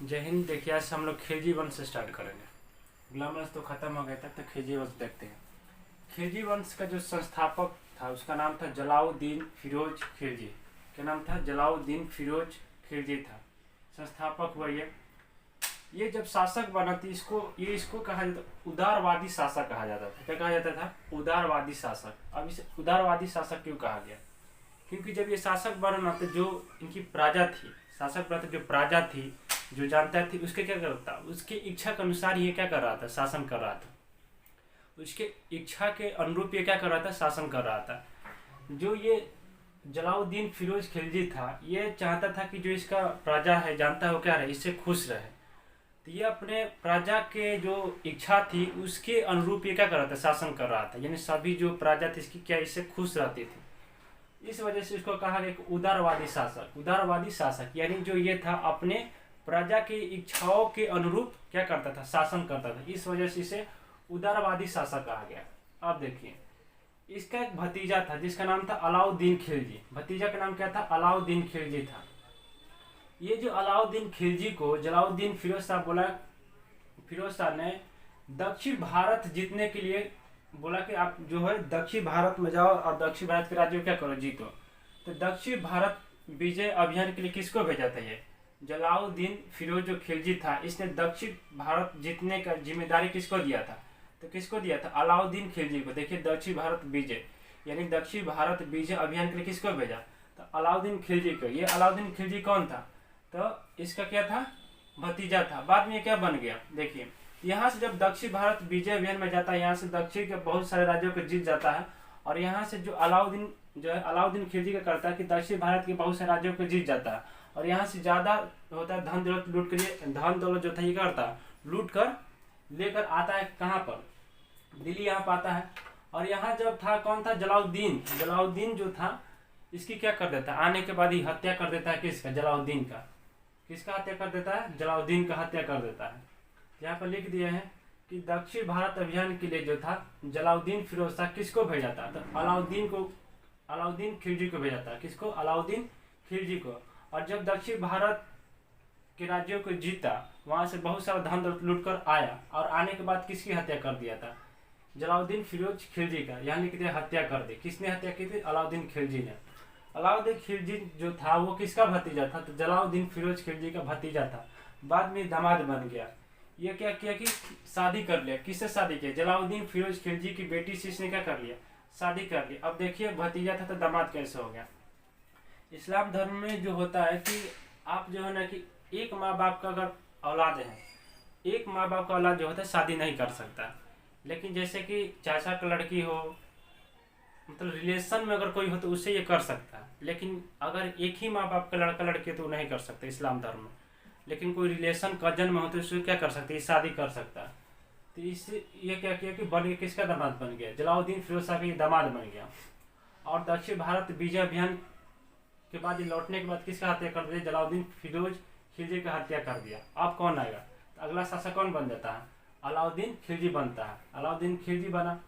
जय हिंद। देखिए आज से हम लोग खिलजी वंश से स्टार्ट करेंगे। गुलाम वंश तो खत्म हो गया था, तो खिलजी वंश देखते हैं। खिलजी वंश का जो संस्थापक था उसका नाम था जलाउद्दीन फिरोज खिलजी। क्या नाम था? जलाउद्दीन फिरोज खिलजी था। संस्थापक हुआ ये जब शासक बना थी इसको कहा जाता, उदारवादी शासक कहा जाता था। क्या कहा जाता था? उदारवादी शासक। अब इसे उदारवादी शासक क्यों कहा गया? क्योंकि जब ये शासक बना तो जो इनकी प्रजा थी, शासक बना जो प्रजा थी, जो जानता थी, उसके क्या करता, उसके इच्छा के अनुसार ये क्या कर रहा था? शासन कर रहा था। उसके इच्छा के अनुरूप ये क्या कर रहा था? शासन कर रहा था। जो ये जलाउद्दीन फिरोज खिलजी था, ये चाहता था कि जो इसका प्रजा है, जानता है वो क्या रहे, इससे खुश रहे। तो ये अपने प्रजा के जो इच्छा थी उसके अनुरूप ये क्या कर रहा था? शासन कर रहा था। यानी सभी जो प्रजा थी इसकी क्या, इससे खुश रहती थी। इस वजह से इसको कहा गया उदारवादी शासक। उदारवादी शासक यानी जो ये था अपने प्रजा की इच्छाओं के अनुरूप क्या करता था? शासन करता था। इस वजह से इसे उदारवादी शासक कहा गया। अब देखिए, इसका एक भतीजा था जिसका नाम था अलाउद्दीन खिलजी। भतीजा का नाम क्या था? अलाउद्दीन खिलजी था। ये जो अलाउद्दीन खिलजी को जलाउद्दीन फिरोज शाह बोला, फिरोज शाह ने दक्षिण भारत जीतने के लिए बोला कि आप जो है दक्षिण भारत में जाओ और दक्षिण भारत के राज्यों क्या करो, जीतो। तो दक्षिण भारत विजय अभियान के लिए किसको भेजा था? ये जलाउद्दीन फिरोज जो खिलजी था, इसने दक्षिण भारत जीतने का जिम्मेदारी किसको दिया था? तो किसको दिया था? अलाउद्दीन खिलजी को। देखिए, दक्षिण भारत विजय यानी दक्षिण भारत विजय अभियान के लिए किसको भेजा? तो अलाउद्दीन खिलजी को। ये अलाउद्दीन खिलजी कौन था? तो इसका क्या था? भतीजा था। बाद में क्या बन गया? देखिए, यहाँ से जब दक्षिण भारत विजय अभियान में जाता है, यहाँ से दक्षिण के बहुत सारे राज्यों को जीत जाता है। और यहाँ से जो अलाउद्दीन खिलजी का करता है कि दक्षिण भारत के बहुत सारे राज्यों को जीत जाता है और यहाँ से ज्यादा होता है धन दौलत लूट कर, धन दौलत जो था ये करता है लूट कर लेकर आता है। कहाँ पर? दिल्ली यहाँ पर आता है। और यहाँ जब था कौन था? जलाउद्दीन। जलाउद्दीन जो था इसकी क्या कर देता है? आने के बाद ही हत्या कर देता है। किसका? जलाउद्दीन का। किसका हत्या कर देता है? जलाउद्दीन का हत्या कर देता है। यहाँ पर लिख दिए हैं कि दक्षिण भारत अभियान के लिए जो था जलाउद्दीन फिरोज शाह किसको भेजा था? तो अलाउद्दीन खिलजी को भेजा था। किसको? अलाउद्दीन खिलजी को। और जब दक्षिण भारत के राज्यों को जीता, वहां से बहुत सारा धन दौलत लूट कर आया और आने के बाद किसकी हत्या कर दिया था? जलाउद्दीन फिरोज खिलजी का। यहाँ लिख दिया हत्या कर दी। किसने हत्या की थी? अलाउद्दीन खिलजी ने। अलाउद्दीन खिलजी जो था वो किसका भतीजा था? तो जलाउद्दीन फिरोज खिलजी का भतीजा था। बाद में दामाद बन गया। ये क्या किया कि शादी कर लिया। किससे शादी किया? जलाउद्दीन फिरोज खिलजी की बेटी से इसने क्या कर लिया? शादी कर लिया। अब देखिए, भतीजा था तो दामाद कैसे हो गया? इस्लाम धर्म में जो होता है कि आप जो है ना कि एक माँ बाप का अगर औलाद है, एक माँ बाप का औलाद जो होता है शादी नहीं कर सकता। लेकिन जैसे कि चाचा का लड़की हो, मतलब रिलेशन में अगर कोई हो तो उससे ये कर सकता है। लेकिन अगर एक ही माँ बाप का लड़का लड़की तो नहीं कर सकते इस्लाम धर्म में। लेकिन कोई रिलेशन कजन में हो तो उससे क्या कर सकते? शादी कर सकता है। तो इससे ये क्या किया कि बन गया, किसका दामाद बन गया? जलाउद्दीन फिरोज शाह का दामाद बन गया। और दक्षिण भारत विजय अभियान के बाद ये लौटने के बाद किसका हत्या कर दिया? जलाउद्दीन फिरोज खिलजी का हत्या कर दिया। अब कौन आएगा? तो अगला शासक कौन बन जाता है? अलाउद्दीन खिलजी बनता है। अलाउद्दीन खिलजी बना।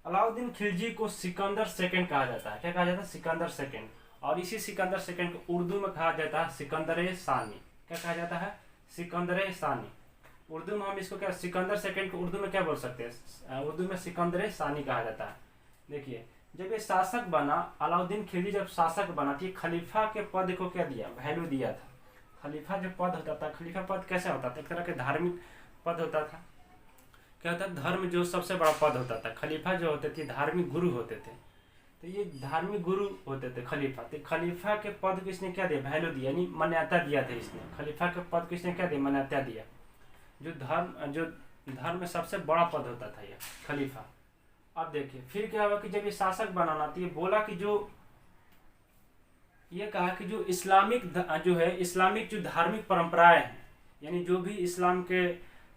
अलाउद्दीन खिलजी को सिकंदर सेकंड कहा जाता है। क्या कहा जाता है? सिकंदर सेकंड। और इसी सिकंदर सेकंड को उर्दू में कहा जाता है सिकंदर सानी। क्या कहा जाता है? सिकंदर सानी। उर्दू में हम इसको क्या, सिकंदर सेकंड को उर्दू में क्या बोल सकते हैं? उर्दू में सिकंदर सानी कहा जाता है। देखिए, जब ये शासक बना, अलाउद्दीन खिलजी जब शासक बना थी, खलीफा के पद को क्या दिया? वैल्यू दिया था। खलीफा जो पद होता था, खलीफा पद कैसे होता था? एक तरह के धार्मिक पद होता था। क्या होता? धर्म जो सबसे बड़ा पद होता था। खलीफा जो होते थे धार्मिक गुरु होते थे। तो ये धार्मिक गुरु होते थे खलीफा। तो खलीफा के पद को इसने क्या दिया? वैल्यू दिया, यानी मान्यता दिया था इसने। खलीफा के पद को इसने क्या दिया? मान्यता दिया। जो धर्म में सबसे बड़ा पद होता था ये खलीफा। अब देखिए फिर क्या हुआ कि जब ये शासक बनाना तो ये बोला कि ये कहा कि जो इस्लामिक जो धार्मिक परंपराएं हैं, यानी जो भी इस्लाम के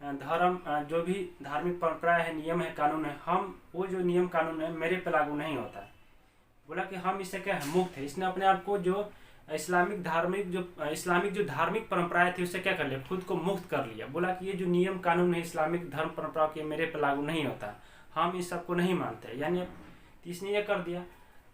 धर्म जो भी धार्मिक परंपराएं हैं, नियम है, कानून है, हम वो जो नियम कानून है मेरे पे लागू नहीं होता है। बोला कि हम इससे क्या है? मुक्त है। इसने अपने आप को जो इस्लामिक जो धार्मिक परंपराएं थी उससे क्या कर लिया? खुद को मुक्त कर लिया। बोला कि ये जो नियम कानून है इस्लामिक धर्म परंपराओं के मेरे पे लागू नहीं होता, हम इस सबको नहीं मानते। यानी इसने ये कर दिया।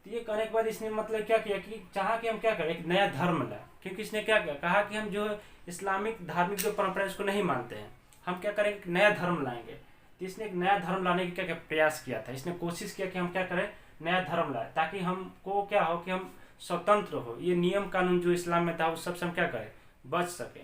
तो ये करने के बाद इसने मतलब क्या किया कि चाहा कि हम क्या करें, एक नया धर्म लाए। क्योंकि इसने क्या किया, कहा कि हम जो इस्लामिक धार्मिक जो परंपरा है उसको नहीं मानते हैं, हम क्या करें, एक नया धर्म लाएंगे। तो इसने एक नया धर्म लाने की क्या क्या प्रयास किया था, इसने कोशिश किया कि हम क्या करें, नया धर्म लाए, ताकि हमको क्या हो कि हम स्वतंत्र हो, ये नियम कानून जो इस्लाम में था उस सबसे हम क्या करें, बच सके।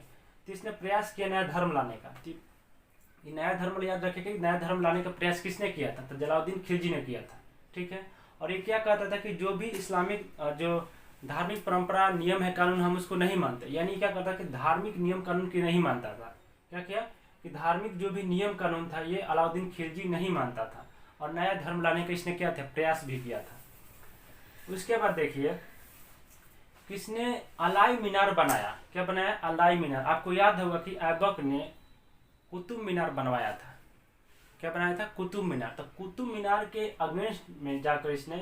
तो इसने प्रयास किया नया धर्म लाने का। ये नया धर्म याद रखें कि नया धर्म लाने का प्रयास किसने किया था, तो जलालुद्दीन खिलजी ने किया था। ठीक है। और ये क्या कहता था कि जो भी इस्लामिक जो धार्मिक परंपरा नियम है कानून हम उसको नहीं मानते, यानी क्या करता कि धार्मिक नियम कानून की नहीं मानता था। क्या किया कि धार्मिक जो भी नियम कानून था ये अलाउद्दीन खिलजी नहीं मानता था, और नया धर्म लाने का इसने क्या था, प्रयास भी किया था। उसके बाद देखिए किसने अलाई मीनार बनाया, क्या बनाया, अलाई मीनार। आपको याद होगा कि ऐबक ने कुतुब मीनार बनवाया था। क्या बनाया था, कुतुब मीनार। तो कुतुब मीनार के अगेंस्ट में जाकर इसने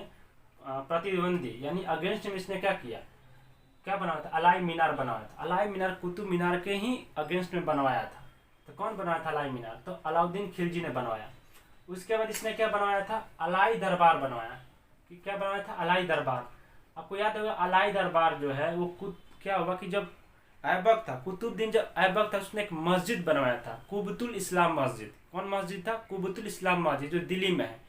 प्रतिद्वंदी यानी अगेंस्ट में इसने क्या किया, क्या बनाया था, अलाई मीनार बनवाया था। अलाई मीनार कुतुब मीनार के ही अगेंस्ट में बनवाया था। तो कौन बनाया था अलाई मीनार, तो अलाउद्दीन खिलजी ने बनवाया। उसके बाद इसने क्या बनवाया था, अलाई दरबार बनवाया। कि क्या बनवाया था, अलाई दरबार। आपको याद होगा अलाई दरबार जो है वो क्या हुआ कि जब ऐबक था, कुतुबुद्दीन जब ऐबक था उसने एक मस्जिद बनवाया था, कुबतुल इस्लाम मस्जिद। कौन मस्जिद था, कुबतुल इस्लाम मस्जिद, जो दिल्ली में है।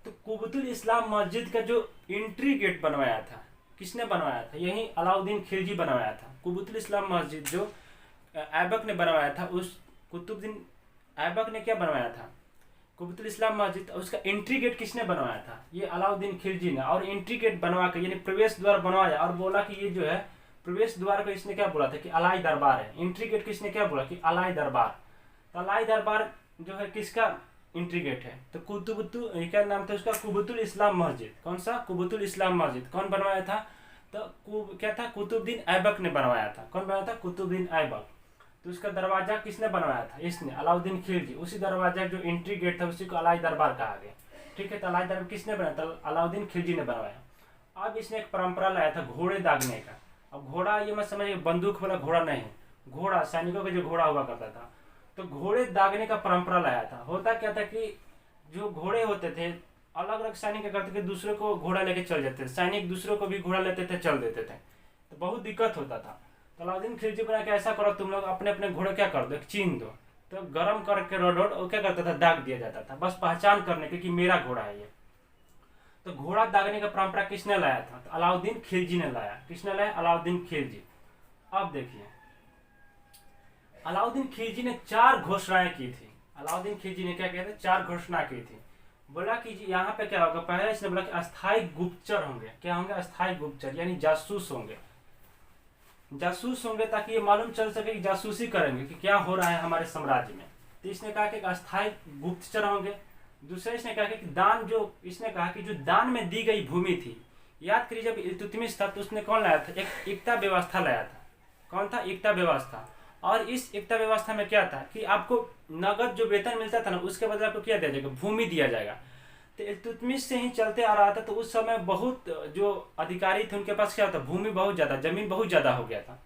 तो कुबतुल इस्लाम मस्जिद का जो एंट्री गेट बनवाया था किसने बनवाया था, यही अलाउद्दीन खिलजी बनवाया था। कुबतुल इस्लाम मस्जिद जो ऐबक ने बनवाया था, उस कुतुबुद्दीन ऐबक ने क्या बनवाया था, कुबतुल इस्लाम मस्जिद, उसका एंट्री गेट किसने बनवाया था, ये अलाउद्दीन खिलजी ने। और एंट्री गेट बनवा के यानी प्रवेश द्वार बनवाया और बोला कि ये जो है प्रवेश द्वार को इसने क्या बोला था कि अलाई दरबार है। एंट्री गेट किसने क्या बोला कि अलाई दरबार। तो अलाई दरबार जो है किसका एंट्री गेट है, तो क्या नाम था उसका, कुबतुल इस्लाम मस्जिद। कौन सा, कुबतुल इस्लाम मस्जिद। कौन बनवाया था, तो क्या था, कुतुबुद्दीन ऐबक ने बनवाया था। कौन बनवाया था, कुतुबुद्दीन ऐबक। तो उसका दरवाजा किसने बनवाया था, इसने, अलाउद्दीन खिलजी। उसी दरवाजा जो एंट्री गेट था उसी को अलाई दरबार कहा गया। ठीक है। तो अलाई दरबार किसने बनाया था, अलाउद्दीन खिलजी ने बनवाया। अब इसने एक परंपरा लाया था घोड़े दागने का। अब घोड़ा ये मत समझिए बंदूक वाला घोड़ा नहीं, घोड़ा सैनिकों का जो घोड़ा हुआ करता था, तो घोड़े दागने का परंपरा लाया था। होता क्या था कि जो घोड़े होते थे अलग अलग सैनिक क्या करते थे, दूसरे को घोड़ा लेके चल जाते थे, सैनिक दूसरों को भी घोड़ा लेते थे चल देते थे, तो बहुत दिक्कत होता था। तो अलाउद्दीन खिलजी बना के ऐसा करो तुम लोग अपने अपने घोड़े क्या कर दो, चीन दो। तो गर्म करके रोड और क्या करता था, दाग दिया जाता था, बस पहचान करने के कि मेरा घोड़ा है ये। तो घोड़ा दागने का परंपरा किसने लाया था, तो अलाउद्दीन खिलजी ने लाया। किसने लाया, अलाउद्दीन खिलजी। अब देखिए अलाउद्दीन खिलजी ने 4 घोषणाएं की थी। अलाउद्दीन खिलजी ने क्या किया था, 4 घोषणा की थी। बोला कि यहाँ पे क्या होगा, पहले इसने बोला कि अस्थायी गुप्तचर होंगे। क्या होंगे, अस्थायी गुप्तचर यानी जासूस होंगे। जासूस होंगे ताकि ये मालूम चल सके कि जासूसी करेंगे कि क्या हो रहा है हमारे साम्राज्य में। तो इसने कहा कि अस्थायी गुप्तचर होंगे। दूसरे इसने कहा कि दान, जो इसने कहा कि जो दान में दी गई भूमि थी, याद करिए जब इल्तुतमिश था तो उसने कौन लाया था, एक एकता व्यवस्था लाया था। कौन था, एकता व्यवस्था। और इस एकता व्यवस्था में क्या था कि आपको नगद जो वेतन मिलता था ना उसके बदले आपको क्या दिया जाएगा, भूमि दिया जाएगा। तो इल्तुतमिश से ही चलते आ रहा था। तो उस समय बहुत जो अधिकारी थे उनके पास क्या था, भूमि बहुत ज्यादा, जमीन बहुत ज्यादा हो गया था।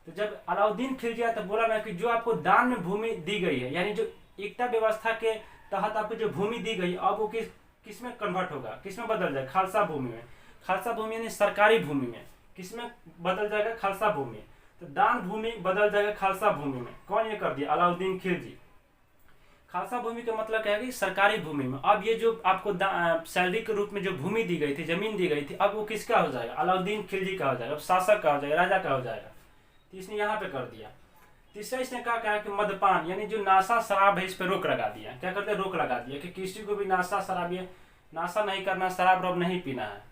तो जब अलाउद्दीन खिलजी आया तो बोला ना कि जो आपको दान में भूमि दी गई है, यानी जो एकता व्यवस्था के तहत आपको जो भूमि दी गई अब वो किस में कन्वर्ट होगा, किस में बदल जाएगा, खालसा भूमि में। खालसा भूमि यानी सरकारी भूमि में। किस में बदल जाएगा, खालसा भूमि। तो दान भूमि बदल जाएगा खालसा भूमि में। कौन ये कर दिया, अलाउद्दीन खिलजी। खालसा भूमि का मतलब क्या है कि सरकारी भूमि में। अब ये जो आपको सैलरी के रूप में जो भूमि दी गई थी, जमीन दी गई थी, अब वो किसका हो जाएगा, अलाउद्दीन खिलजी का हो जाएगा, अब शासक का हो जाएगा, राजा का हो जाएगा। तो इसने यहाँ पे कर दिया। तीसरा इसने कहा कि मदपान यानी जो नाशा शराब है इस पर रोक लगा दिया। क्या करते, रोक लगा दिया कि किसी को भी नाशा शराब ये नाशा नहीं करना, शराब रब नहीं पीना है।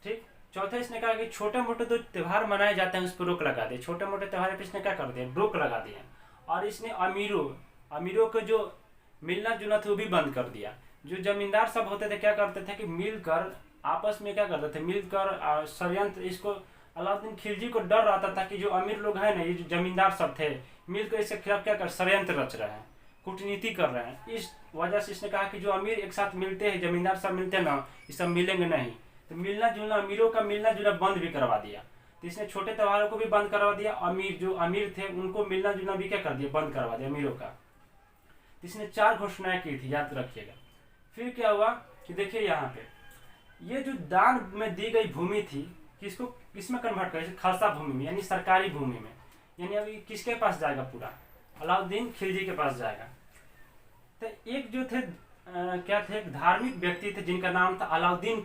ठीक। चौथा इसने कहा कि छोटे मोटे जो त्यौहार मनाए जाते हैं उस पर रोक लगा दिए। छोटे मोटे त्यौहार पर इसने क्या कर दिया, रोक लगा दिया। और इसने अमीरों को जो मिलना जुलना था वो भी बंद कर दिया। जो जमींदार सब होते थे क्या करते थे कि मिलकर आपस में क्या करते थे, मिलकर षड्यंत्र, इसको अलाउद्दीन खिलजी को डर रहता था कि जो अमीर लोग हैं ना, ये जो जमींदार सब थे मिलकर इसके खिलाफ क्या कर षड्यंत्र रच रहे हैं, कूटनीति कर रहे हैं। इस वजह से इसने कहा कि जो अमीर एक साथ मिलते हैं, जमींदार सब मिलते हैं ना, ये सब मिलेंगे नहीं। तो मिलना जुलना, अमीरों का मिलना जुलना बंद भी करवा दिया। तो इसने छोटे त्योहारों को भी बंद करवा दिया, जो अमीर थे उनको मिलना जुलना भी क्या कर दिया, बंद करवा दिया अमीरों का। इसने 4 घोषणाएं की थी, याद रखिएगा। फिर क्या हुआ कि देखिए यहाँ पे ये जो दान में दी गई भूमि थी, किसको किसमें कन्वर्ट करें, खालसा भूमि में, यानी सरकारी भूमि में। यानी अभी किसके पास जाएगा, पूरा अलाउद्दीन खिलजी के पास जाएगा। तो एक जो थे क्या थे, एक धार्मिक व्यक्ति थे जिनका नाम था अलाउद्दीन,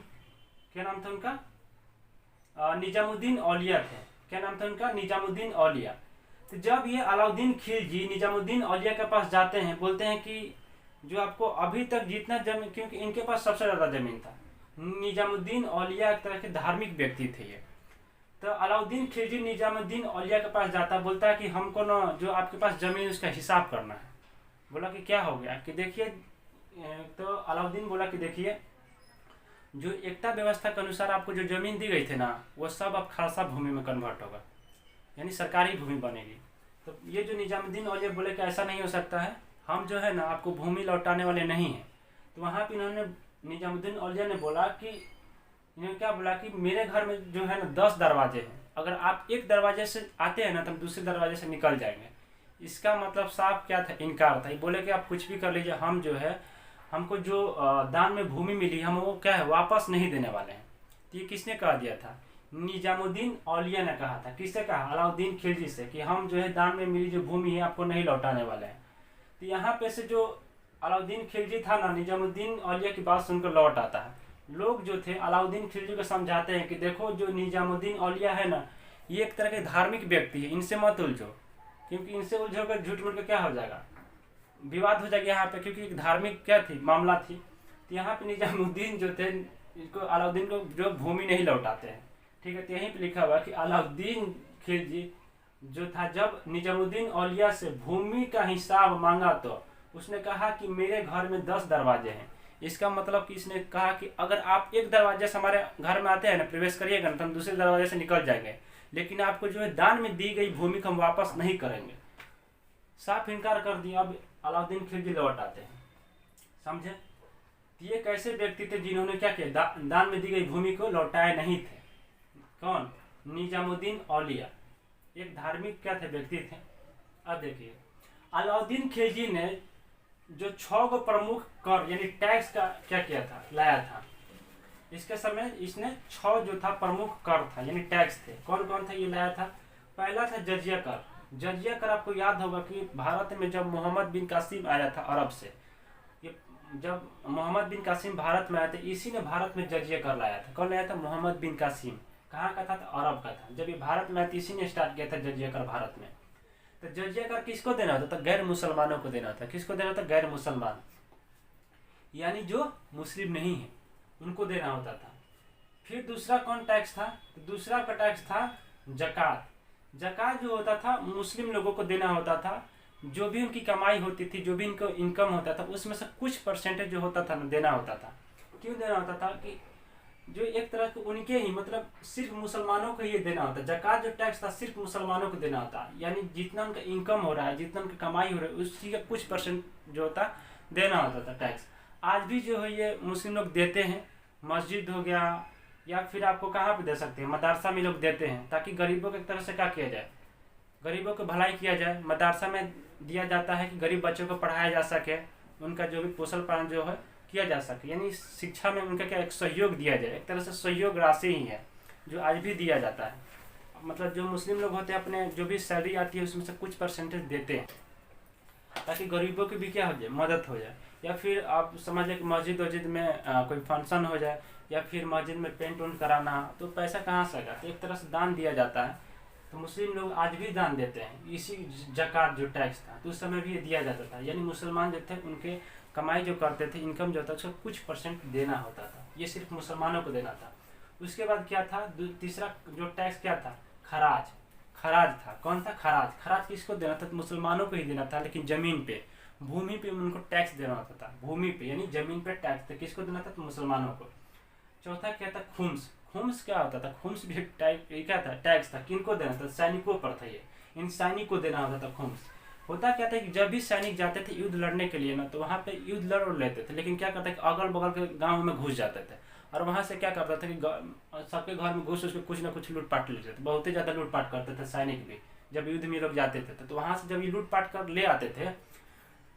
क्या नाम था उनका, निजामुद्दीन औलिया थे। क्या नाम था उनका, निजामुद्दीन औलिया। तो जब ये अलाउद्दीन खिलजी निजामुद्दीन औलिया के पास जाते हैं, बोलते हैं कि जो आपको अभी तक जितना जमीन, क्योंकि इनके पास सबसे ज़्यादा ज़मीन था, निजामुद्दीन औलिया एक तरह के धार्मिक व्यक्ति थे ये। तो अलाउद्दीन खिलजी निजामुद्दीन औलिया के पास जाता, बोलता है कि हमको ना जो आपके पास ज़मीन उसका हिसाब करना है। बोला कि क्या हो गया, कि देखिए, तो अलाउद्दीन बोला कि देखिए, जो एकता व्यवस्था के अनुसार आपको जो ज़मीन दी गई थी ना, वो सब अब खालसा भूमि में कन्वर्ट होगा, यानी सरकारी भूमि बनेगी। तो ये जो निजामुद्दीन औलिया बोले कि ऐसा नहीं हो सकता है, हम जो है ना आपको भूमि लौटाने वाले नहीं हैं। तो वहाँ पे इन्होंने, निजामुद्दीन औलिया ने बोला कि, इन्होंने क्या बोला कि मेरे घर में जो है ना 10 दरवाजे हैं, अगर आप एक दरवाजे से आते हैं ना तो हम दूसरे दरवाजे से निकल जाएंगे। इसका मतलब साफ क्या था, इनकार था। ये बोले कि आप कुछ भी कर लीजिए, हम जो है, हमको जो दान में भूमि मिली, हम वो क्या है वापस नहीं देने वाले हैं। तो ये किसने कह दिया था, निजामुद्दीन औलिया ने कहा था। किससे कहा, अलाउद्दीन खिलजी से, कि हम जो है दान में मिली जो भूमि है आपको नहीं लौटाने वाले हैं। तो यहाँ पे से जो अलाउद्दीन खिलजी था ना, निजामुद्दीन औलिया की बात सुनकर लौट आता है। लोग जो थे अलाउद्दीन खिलजी को समझाते हैं कि देखो, जो निजामुद्दीन औलिया है ना, ये एक तरह के धार्मिक व्यक्ति है, इनसे मत उलझो, क्योंकि इनसे उलझोकर झूठ मूठ का क्या हो जाएगा, विवाद हो जाएगा यहाँ पे, क्योंकि एक धार्मिक क्या थी, मामला थी। तो यहाँ पे निजामुद्दीन जो थे, इसको अलाउद्दीन को जो भूमि नहीं लौटाते हैं, ठीक है। तो यहीं पे लिखा हुआ कि अलाउद्दीन खिलजी जो था, जब निजामुद्दीन औलिया से भूमि का हिसाब मांगा तो उसने कहा कि मेरे घर में 10 दरवाजे हैं। इसका मतलब कि इसने कहा कि अगर आप एक दरवाजे से हमारे घर में आते हैं ना, प्रवेश करिएगा ना, तो हम दूसरे दरवाजे से निकल जाएंगे, लेकिन आपको जो है दान में दी गई भूमि को हम वापस नहीं करेंगे। साफ इनकार कर दिया। अब अलाउद्दीन खिलजी लौट आते हैं, समझे। ये कैसे व्यक्ति थे जिन्होंने क्या किया, दान में दी गई भूमि को लौटाए नहीं थे। कौन, निजामुद्दीन औलिया, एक धार्मिक क्या थे, व्यक्ति थे। अब देखिए, अलाउद्दीन खिलजी ने जो 6 गो प्रमुख कर यानी टैक्स का क्या किया था, लाया था। इसके समय इसने 6 जो था प्रमुख कर था, यानी टैक्स थे। कौन कौन था ये लाया था। पहला था जजिया कर। जजिया कर आपको याद होगा कि भारत में जब मोहम्मद बिन कासिम आया था अरब से, ये जब मोहम्मद बिन कासिम भारत में आए थे, इसी ने भारत में जजिया कर लाया था। कौन लाया था, मोहम्मद बिन कासिम। कहाँ का था, तो अरब का था। जब ये भारत में आया तो इसी ने स्टार्ट किया था जजिया कर भारत में। तो जजिया कर किसको देना होता था, गैर मुसलमानों को देना था। किसको देना होता, गैर मुसलमान, यानी जो मुस्लिम नहीं है उनको देना होता था। फिर दूसरा कौन टैक्स था, तो दूसरा का टैक्स था जकात। जकात जो होता था मुस्लिम लोगों को देना होता था। जो भी उनकी कमाई होती थी, जो भी इनको इनकम होता था, उसमें से कुछ परसेंटेज जो होता था ना देना होता था। क्यों देना होता था, कि जो एक तरह के उनके ही, मतलब सिर्फ मुसलमानों को ये देना होता। जकात जो टैक्स था सिर्फ मुसलमानों को देना होता, यानी जितना उनका इनकम हो रहा है, जितना उनकी कमाई हो रही है, उसी का कुछ परसेंट जो होता देना होता था टैक्स। आज भी जो है ये मुस्लिम लोग देते हैं। मस्जिद हो गया, या फिर आपको कहाँ पे दे सकते हैं, मदरसा में लोग देते हैं, ताकि गरीबों की तरफ से क्या किया जाए, गरीबों की भलाई किया जाए। मदरसा में दिया जाता है कि गरीब बच्चों को पढ़ाया जा सके, उनका जो भी पोषण पालन जो है किया जा सके, यानी शिक्षा में उनका क्या एक सहयोग दिया जाए। एक तरह से सहयोग राशि ही है जो आज भी दिया जाता है। मतलब जो मुस्लिम लोग होते हैं, अपने जो भी सैलरी आती है उसमें से कुछ परसेंटेज देते हैं, ताकि गरीबों की भी क्या हो जाए, मदद हो जाए। या फिर आप समझ लें कि मस्जिद वस्जिद में कोई फंक्शन हो जाए, या फिर मस्जिद में पेंट उंट कराना, तो पैसा कहाँ से आएगा, तो एक तरह से दान दिया जाता है। तो मुस्लिम लोग आज भी दान देते हैं। इसी जकात जो टैक्स था तो उस समय भी ये दिया जाता था, यानी मुसलमान जो थे उनके कमाई जो करते थे, इनकम जो था उसका कुछ परसेंट देना होता था। ये सिर्फ मुसलमानों को देना था। उसके बाद क्या था, तीसरा जो टैक्स क्या था, खराज। खराज था, कौन था, खराज। खराज किसको देना था, तो मुसलमानों को ही देना था, लेकिन जमीन पे, भूमि पे उनको टैक्स देना होता था। भूमि पे यानी जमीन पे टैक्स था, किसको देना था, तो मुसलमानों को। चौथा क्या था, खुम्स। खुम्स क्या होता था, खुम्स भी क्या था, टैक्स था। किनको देना था, सैनिकों पर था। ये इन सैनिक को देना होता था खुम्स। होता क्या था कि जब भी सैनिक जाते थे युद्ध लड़ने के लिए ना, तो वहाँ पे युद्ध लड़ लेते थे, लेकिन क्या करते कि अगल बगल के गाँव में घुस जाते थे, और वहाँ से क्या करता था कि सबके घर में घुस उसके कुछ ना कुछ लूटपाट लेते थे। बहुत ही ज़्यादा लूटपाट करते थे सैनिक भी, जब युद्ध में लोग जाते थे। तो वहाँ से जब ये लूटपाट कर ले आते थे,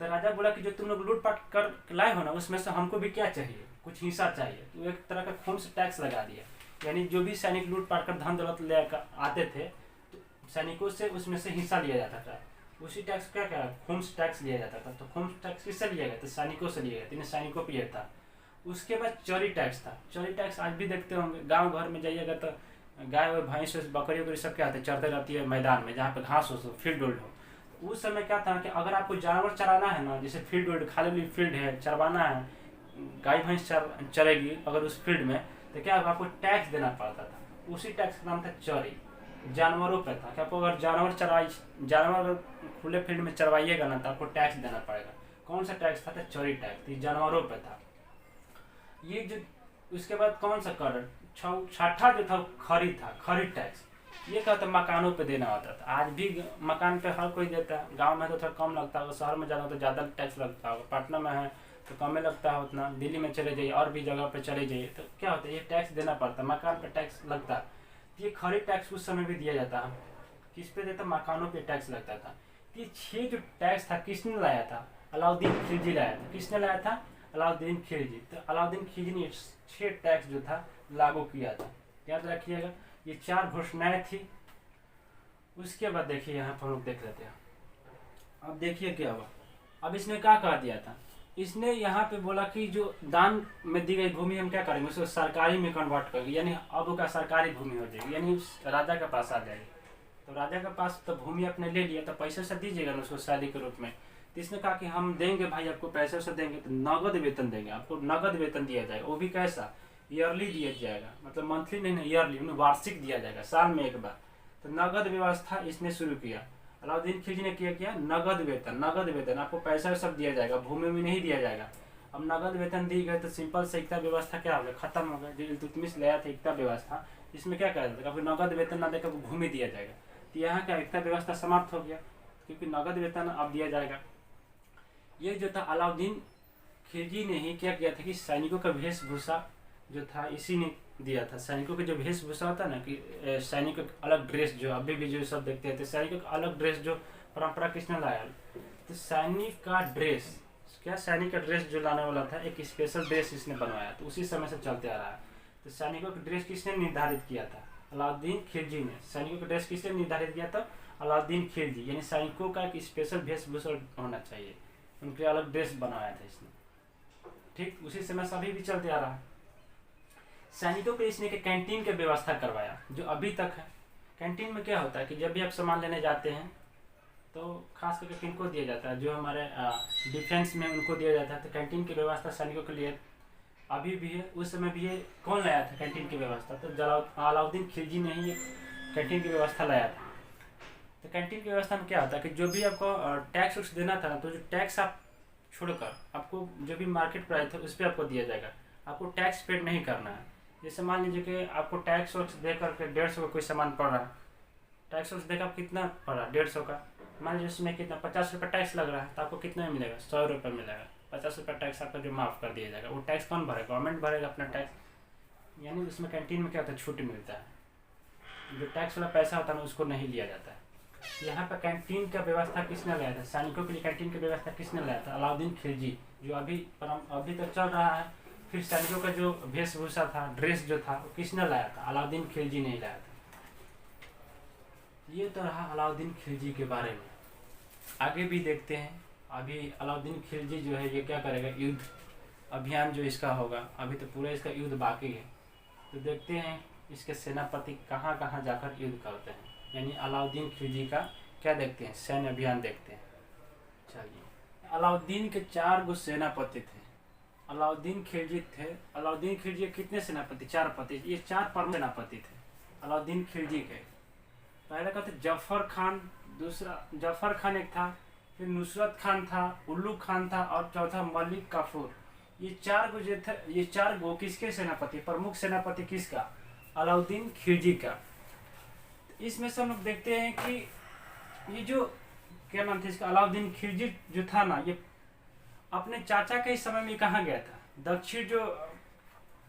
तो राजा बोला कि जो तुम लोग लूटपाट कर लाए हो ना, उसमें से हमको भी क्या चाहिए, कुछ हिस्सा चाहिए। तो एक तरह का खून से टैक्स लगा दिया, यानी जो भी सैनिक लूटपाट कर धन दौलत लेकर आते थे, तो सैनिकों से उसमें से हिस्सा लिया जाता था। उसी टैक्स क्या क्या खून टैक्स लिया जाता था। तो खून टैक्स किससे लिया गया? तो सैनिकों से लिया गया, सैनिकों पर यह था। उसके बाद चोरी टैक्स था। चोरी टैक्स आज भी देखते होंगे, गांव घर में जाइएगा तो गाय और भैंस बकरी वकरी सब क्या होते हैं, चरते रहती है मैदान में, जहाँ पे घास हो, फील्ड उल्ड हो। उस समय क्या था कि अगर आपको जानवर चराना है ना, जैसे फील्ड उल्ड खाली फील्ड है, चरवाना है, गाय भैंस चरेगी अगर उस फील्ड में, तो क्या आपको टैक्स देना पड़ता था। उसी टैक्स का नाम था चोरी। जानवरों पे था कि आपको अगर जानवर अगर खुले फील्ड में चरवाइएगा ना, तो आपको टैक्स देना पड़ेगा। कौन सा टैक्स था? तो चोरी टैक्स। ये जानवरों पे था। ये जो उसके बाद कौन सा कर छठा जो था खरीद था, खरीद टैक्स। ये क्या था? मकानों पे देना होता था। आज भी मकान पे हर कोई देता है। गांव में तो थोड़ा कम लगता है, शहर में जाना तो ज़्यादा टैक्स लगता है, पटना में है तो कम में लगता है उतना, दिल्ली में चले जाइए और भी जगह पे चले जाइए तो क्या होता है, ये टैक्स देना पड़ता है, मकान पे टैक्स लगता है। ये खरीद टैक्स उस समय भी दिया जाता है। किस पे देता? मकानों पे टैक्स लगता था। ये 6 जो टैक्स था किसने लाया था? अलाउद्दीन खिलजी लाया था। किसने लाया था? अलाउद्दीन खिलजी। तो अलाउद्दीन खिलजी ने 6 टैक्स जो था लागू किया था। याद रखिएगा, ये 4 घोषणाएं थी। उसके बाद देखिए यहाँ पर हम लोग देख लेते हैं। अब देखिए क्या हुआ। अब इसने क्या कह दिया था, इसने यहाँ पे बोला कि जो दान में दी गई भूमि हम क्या करेंगे, उसको सरकारी में कन्वर्ट करेंगे, यानी अब उसका सरकारी भूमि हो जाएगी, यानी राजा के पास आ जाएगी। तो राजा के पास तो भूमि अपने ले लिया, तो पैसे से दीजिएगा ना उसको शादी के रूप में। तो इसने कहा कि हम देंगे भाई, आपको पैसे से देंगे, तो नगद वेतन देंगे, आपको नगद वेतन दिया जाएगा। वो भी कैसा? ईयरली दिया जाएगा, मतलब मंथली नहीं, ईयरली, वार्षिक दिया जाएगा, साल में एक बार। तो नगद व्यवस्था इसने शुरू किया। अलाउद्दीन खिलजी ने किया नगद वेतन। नगद वेतन, आपको पैसा सब दिया जाएगा, भूमि में नहीं दिया जाएगा। अब नगद वेतन दी गई तो सिंपल से एकता व्यवस्था क्या हो गया, खत्म हो गया। जो इल्तुतमिश लाया था एकता व्यवस्था, इसमें क्या कहा जाता है, नगद वेतन ना देकर भूमि दिया जाएगा। तो यहाँ क्या एकता व्यवस्था समाप्त हो गया, क्योंकि नगद वेतन अब दिया जाएगा। ये जो था अलाउद्दीन खिलजी ने ही क्या किया था कि सैनिकों का वेशभूषा जो था इसी ने दिया था। सैनिकों का जो वेशभूषा होता है ना, कि सैनिकों का अलग ड्रेस, जो अभी भी जो सब देखते हैं, तो सैनिकों का अलग ड्रेस जो परंपरा किसने लाया? तो सैनिक का ड्रेस, क्या सैनिक का ड्रेस जो लाने वाला था, एक स्पेशल ड्रेस इसने बनवाया, तो उसी समय से चलते आ रहा है। तो सैनिकों का ड्रेस किसने निर्धारित किया था? अलाउद्दीन खिलजी ने। सैनिकों का ड्रेस किसने निर्धारित किया था? अलाउद्दीन खिलजी। यानी सैनिकों का एक स्पेशल वेशभूषा होना चाहिए, उनके अलग ड्रेस बनाया था इसने। ठीक उसी समय से अभी भी चलते आ रहा है। सैनिकों के इसने के कैंटीन की व्यवस्था करवाया, जो अभी तक है। कैंटीन में क्या होता है कि जब भी आप सामान लेने जाते हैं तो खास करके किनको दिया जाता है, जो हमारे डिफेंस में उनको दिया जाता है। तो कैंटीन की व्यवस्था सैनिकों के लिए अभी भी है, उस समय भी है। कौन लाया था कैंटीन की व्यवस्था? तो अलाउद्दीन खिलजी ने ही कैंटीन की व्यवस्था लाया था। तो कैंटीन की व्यवस्था में क्या होता है कि जो भी आपको टैक्स वैक्स देना था ना, तो जो टैक्स आप छोड़कर आपको जो भी मार्केट प्राइस था उस पर आपको दिया जाएगा। आपको टैक्स पेड नहीं करना है। जैसे मान लीजिए कि आपको टैक्स वैक्स दे करके 150 का कोई सामान पड़ रहा है, टैक्स वैक्स देकर कितना पड़ रहा है? 150 का। मान लीजिए उसमें कितना 50 रुपये टैक्स लग रहा है, तो आपको कितना मिलेगा? 100 रुपये मिलेगा। 50 रुपये टैक्स आपका जो माफ़ कर दिया जाएगा। वो टैक्स कौन भरेगा? गवर्नमेंट भरेगा अपना टैक्स। यानी उसमें कैंटीन में क्या होता है, छूट मिलता है। जो टैक्स वाला पैसा होता है ना, उसको नहीं लिया जाता है। यहाँ पर कैंटीन का व्यवस्था किसने लाया था? सैनिकों के लिए कैंटीन की व्यवस्था किसने लाया था? अलाउद्दीन खिलजी, जो अभी तक चल रहा है। फिर सैनिकों का जो वेशभूषा था, ड्रेस जो था, वो किसने लाया था? अलाउद्दीन खिलजी ने लाया था। ये तो रहा अलाउद्दीन खिलजी के बारे में। आगे भी देखते हैं। अभी अलाउद्दीन खिलजी जो है ये क्या करेगा, युद्ध अभियान जो इसका होगा, अभी तो पूरा इसका युद्ध बाकी है। तो देखते हैं इसके सेनापति कहाँ कहाँ जाकर युद्ध करते हैं। यानी अलाउद्दीन खिलजी का क्या देखते हैं, सैन्य अभियान देखते हैं। चलिए, अलाउद्दीन के 4 गो सेनापति थे। अलाउद्दीन खिलजी थे। अलाउद्दीन खिलजी कितने सेनापति? 4 पति। ये 4 प्रमुख सेनापति थे अलाउद्दीन खिलजी के। पहले का था जफर खान, दूसरा जफर खान एक था, फिर नुसरत खान था, उल्लू खान था, और चौथा मलिक काफूर। ये 4 गो जो थे, ये 4 गो किसके सेनापति? प्रमुख सेनापति किसका? अलाउद्दीन खिलजी का। इसमें से हम लोग देखते हैं कि ये जो क्या नाम था इसका, अलाउद्दीन खिलजी जो था ना, ये अपने चाचा के समय में कहाँ गया था?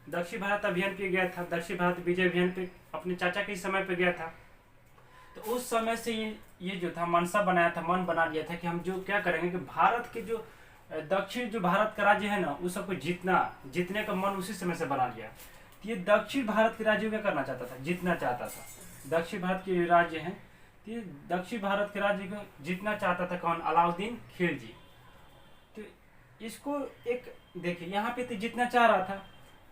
दक्षिण भारत अभियान पे गया था। दक्षिण भारत विजय अभियान पे अपने चाचा के समय पे गया था। तो उस समय से ये जो था मनसा बनाया था, मन बना लिया था कि हम जो क्या करेंगे कि भारत के जो दक्षिण जो भारत का राज्य है ना उस सबको जीतने का मन उसी समय से बना लिया। तो ये दक्षिण भारत के राज्य क्या करना चाहता था, जीतना चाहता था। दक्षिण भारत के राज्य हैं तो ये दक्षिण भारत के राज्य को जीतना चाहता था कौन, अलाउद्दीन खिलजी। तो इसको एक देखिए यहाँ पे तो जीतना चाह रहा था,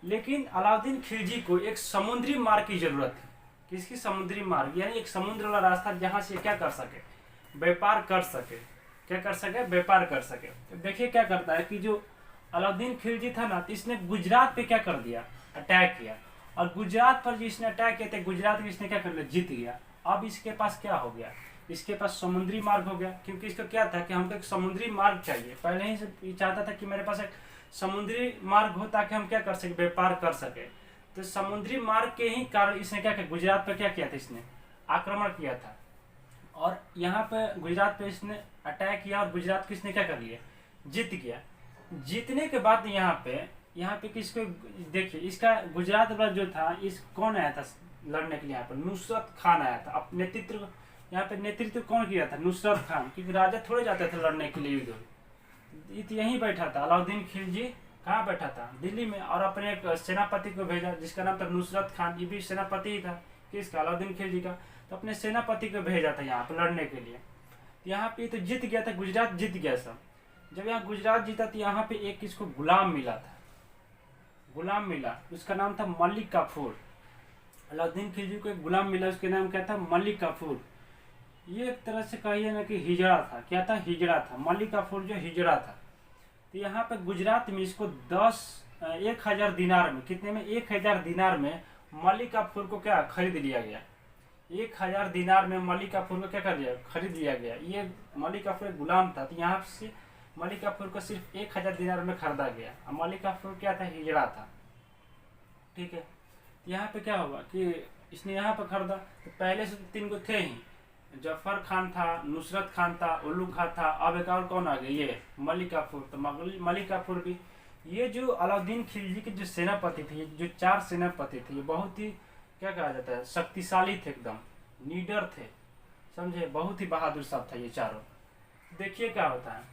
लेकिन अलाउद्दीन खिलजी को एक समुद्री मार्ग की जरूरत थी। किसकी, समुद्री मार्ग, यानी एक समुद्र वाला रास्ता जहाँ से क्या कर सके, व्यापार कर सके। क्या कर सके, व्यापार कर सके। तो देखिए क्या करता है कि जो अलाउद्दीन खिलजी था ना, तो इसने गुजरात पे क्या कर दिया, अटैक किया। और गुजरात पर जिसने अटैक किया था, गुजरात में इसने क्या कर लिया, जीत गया। अब इसके पास क्या हो गया, इसके पास समुद्री मार्ग हो गया। क्योंकि इसका क्या था कि हमको एक समुद्री मार्ग चाहिए, पहले ही से ये चाहता था कि मेरे पास एक समुद्री मार्ग हो ताकि हम क्या कर सके, व्यापार कर सके। तो समुद्री मार्ग के ही कारण इसने क्या किया, गुजरात पर क्या किया था, इसने आक्रमण किया था। और यहाँ पे गुजरात पे इसने अटैक किया और गुजरात किसने क्या कर लिया, जीत गया। जीतने के बाद यहाँ पे किसको देखिए, इसका गुजरात वाला जो था, इस कौन आया था लड़ने के लिए, यहाँ पर नुसरत खान आया था। अब नेतृत्व यहाँ पे नेतृत्व कौन किया था, नुसरत खान, क्योंकि राजा थोड़े जाते थे लड़ने के लिए युद्ध। यहीं बैठा था अलाउद्दीन खिलजी, कहाँ बैठा था, दिल्ली में। और अपने एक सेनापति को भेजा जिसका नाम था नुसरत खान, ये भी सेनापति ही था किसका, अलाउद्दीन खिलजी का। तो अपने सेनापति को भेजा था यहाँ पर लड़ने के लिए। यहाँ पे तो जीत गया था, गुजरात जीत गया सब। जब यहाँ गुजरात जीता तो यहाँ पे एक इसको गुलाम मिला था, गुलाम मिला, उसका नाम था मलिक काफूर। अलाउद्दीन खिलजी को एक गुलाम मिला, उसके नाम क्या था, मलिक काफूर। ये एक तरह से कहिए ना कि हिजड़ा था, क्या था, हिजड़ा था। मलिक काफूर जो हिजड़ा था। तो यहाँ पे गुजरात में इसको 10,000 दिनार में, कितने में, 1,000 दिनार में मलिक काफूर को क्या खरीद लिया गया। 1,000 दिनार में मलिक काफूर को क्या कर लिया, खरीद लिया गया। ये मलिक काफूर एक गुलाम था, तो यहाँ से मलिक काफूर को सिर्फ 1,000 दिनार में खरीदा गया। और मलिक काफूर क्या था, हिजड़ा था, ठीक है। यहाँ पे क्या होगा कि इसने यहाँ पे खरीदा, तो पहले से 3 गो थे ही, जफर खान था, नुसरत खान था, उल्लू खान था, अब एक और कौन आ गया, ये मलिक काफूर। तो मलिक काफूर भी, ये जो अलाउद्दीन खिलजी के जो सेनापति थे, जो 4 सेनापति थे, ये बहुत ही क्या कहा जाता है, शक्तिशाली थे, एकदम लीडर थे, समझे, बहुत ही बहादुर सब था ये चारों। देखिए क्या होता है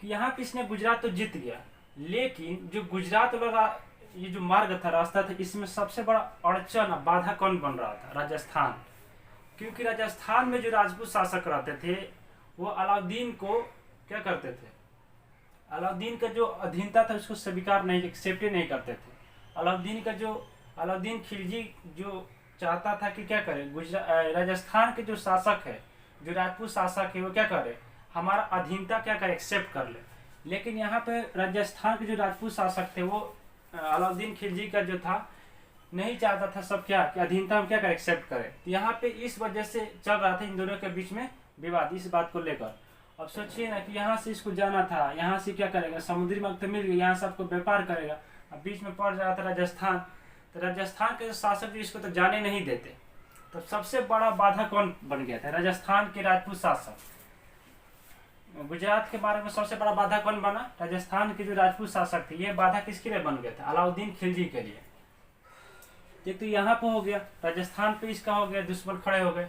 कि यहाँ पे इसने गुजरात तो जीत गया, लेकिन जो गुजरात वाला ये जो मार्ग था, रास्ता था, इसमें सबसे बड़ा अड़चन, बाधा कौन बन रहा था, राजस्थान। क्योंकि राजस्थान में जो राजपूत शासक रहते थे वो अलाउद्दीन को क्या करते थे, अलाउद्दीन का जो अधीनता था उसको स्वीकार नहीं, एक्सेप्ट नहीं करते थे। अलाउद्दीन खिलजी जो चाहता था कि क्या करे, राजस्थान के जो शासक है, जो राजपूत शासक है, वो क्या करे, हमारा अधीनता क्या करे, एक्सेप्ट कर ले। लेकिन यहाँ पे राजस्थान के जो राजपूत शासक थे वो अलाउद्दीन खिलजी का जो था नहीं चाहता था सब क्या कि अधीनता हम क्या करे, एक्सेप्ट करे। तो यहाँ पे इस वजह से चल रहा था इन दोनों के बीच में विवाद, इस बात को लेकर। अब सोचिए ना कि यहाँ से इसको जाना था, यहाँ से क्या करेगा, समुद्री मार्ग तो मिल गया, यहाँ से आपको व्यापार करेगा। अब बीच में पड़ रहा था राजस्थान, तो राजस्थान के शासक इसको तो जाने नहीं देते। तो सबसे बड़ा बाधा कौन बन गया था, राजस्थान के राजपूत शासक। गुजरात के बारे में सबसे बड़ा बाधा कौन बना, राजस्थान के जो राजपूत शासक थे। ये बाधा किसके लिए बन गया था, अलाउद्दीन खिलजी के लिए। एक तो यहाँ पे हो गया, राजस्थान पे इसका हो गया, दुश्मन खड़े हो गए।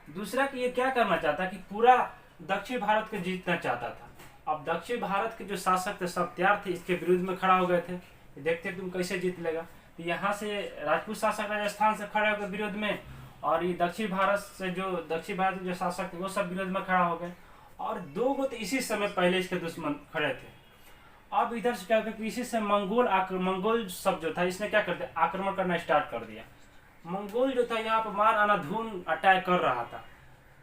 दूसरा कि ये क्या करना चाहता कि पूरा दक्षिण भारत को जीतना चाहता था। अब दक्षिण भारत के जो शासक थे सब तैयार थे, इसके विरुद्ध में खड़ा हो गए थे, देखते तुम कैसे जीत लेगा। तो यहाँ से राजपूत शासक राजस्थान से खड़े हो गए विरोध में, और ये दक्षिण भारत के जो शासक थे वो सब विरोध में खड़ा हो गए। और 2 गो तो इसी समय पहले इसके दुश्मन खड़े थे। अब इधर से क्या कि इसी से मंगोल सब जो था, इसने क्या कर दिया, आक्रमण करना स्टार्ट कर दिया। मंगोल जो था यहाँ पर मार अनाधून अटैक कर रहा था,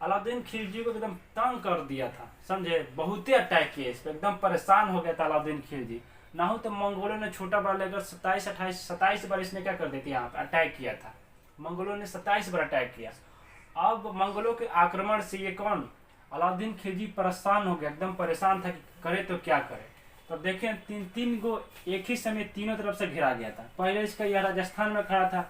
अलाउद्दीन खिलजी को एकदम तंग कर दिया था, समझे, बहुत ही अटैक किए इस पर, एकदम परेशान हो गया था अलाउद्दीन खिलजी। ना हो तो मंगोलों ने छोटा बड़ा लेकर 27 बार इसने क्या कर दी थी, यहाँ पर अटैक किया था। मंगोलों ने 27 बार अटैक किया। अब मंगोलों के आक्रमण से ये कौन, अलाउद्दीन खिलजी परेशान हो गया, एकदम परेशान था कि करे तो क्या करे। तब देखें 3 गो एक ही समय तीनों तरफ से घिरा गया था। पहले इसका यह राजस्थान में खड़ा था,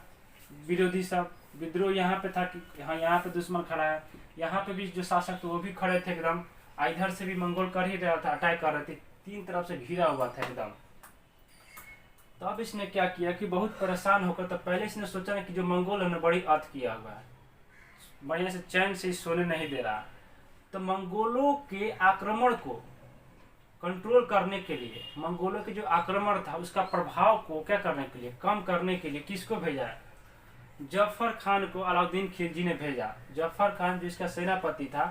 विरोधी सब विद्रोह यहाँ पे था कि हाँ यहाँ पे दुश्मन खड़ा है, यहाँ पे भी जो शासक थे वो भी खड़े थे एकदम, इधर से भी मंगोल कर ही रहा था, अटैक कर रहे थे, 3 तरफ से घिरा हुआ था एकदम। तो अब इसने क्या किया कि बहुत परेशान होकर, तो पहले इसने सोचा कि जो मंगोल हमने बड़ी अत किया हुआ है, बढ़िया से चैन से सोने नहीं दे रहा। तो मंगोलों के आक्रमण को कंट्रोल करने के लिए, मंगोलों के जो आक्रमण था उसका प्रभाव को क्या करने के लिए, कम करने के लिए किसको भेजा? जफर खान को अलाउद्दीन खिलजी ने भेजा। जफर खान जो इसका सेनापति था,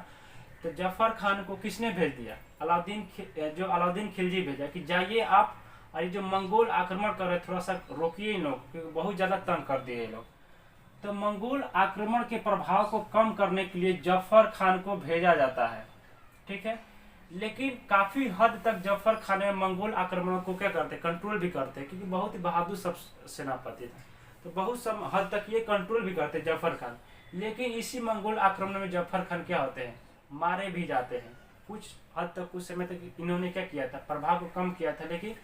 तो जफर खान को किसने भेज दिया? अलाउद्दीन खिलजी भेजा कि जाइए आप, और ये जो मंगोल आक्रमण कर रहे थोड़ा सा रोकिए इन लोग, क्योंकि बहुत ज्यादा तंग कर दिए ये लोग। तो मंगोल आक्रमण के प्रभाव को कम करने के लिए जफर खान को भेजा जाता है, ठीक है। लेकिन काफी हद तक जफर खान में मंगोल आक्रमण को क्या करते, कंट्रोल भी करते, क्योंकि बहुत ही बहादुर सब सेनापति थे, तो बहुत सब हद तक ये कंट्रोल भी करते जफर खान। लेकिन इसी मंगोल आक्रमण में जफर खान क्या होते हैं, मारे भी जाते हैं। कुछ हद तक, कुछ समय तक इन्होंने क्या किया था, प्रभाव को कम किया था, लेकिन